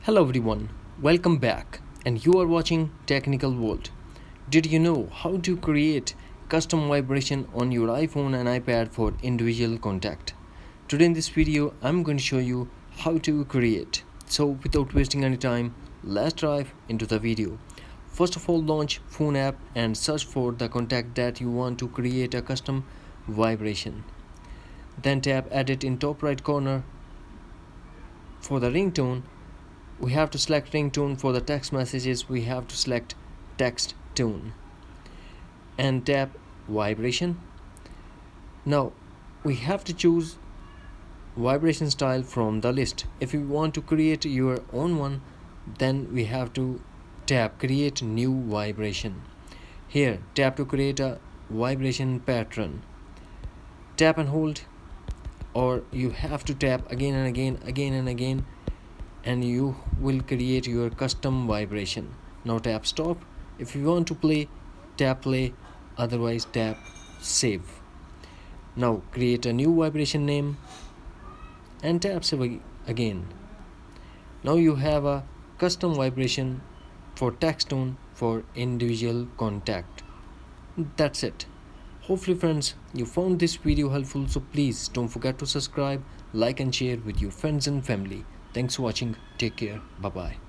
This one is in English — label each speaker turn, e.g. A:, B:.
A: Hello everyone, welcome back, and you are watching Technical World. Did you know how to create custom vibration on your iPhone and iPad for individual contact? Today in this video, I'm going to show you how to create. So without wasting any time, let's dive into the video. First of all, launch phone app and search for the contact that you want to create a custom vibration. Then tap edit in top right corner. For the ringtone, we have to select ringtone. For the text messages, we have to select text tone and tap vibration. Now we have to choose vibration style from the list. If you want to create your own one, then we have to tap create new vibration. Here tap to create a vibration pattern. Tap and hold, or you have to tap again and again, and you will create your custom vibration. Now tap stop. If you want to play, tap play, otherwise tap save. Now create a new vibration name and tap save again. Now you have a custom vibration for text tone for individual contact. That's it. Hopefully friends, you found this video helpful, so please don't forget to subscribe, like and share with your friends and family. Thanks for watching. Take care. Bye bye.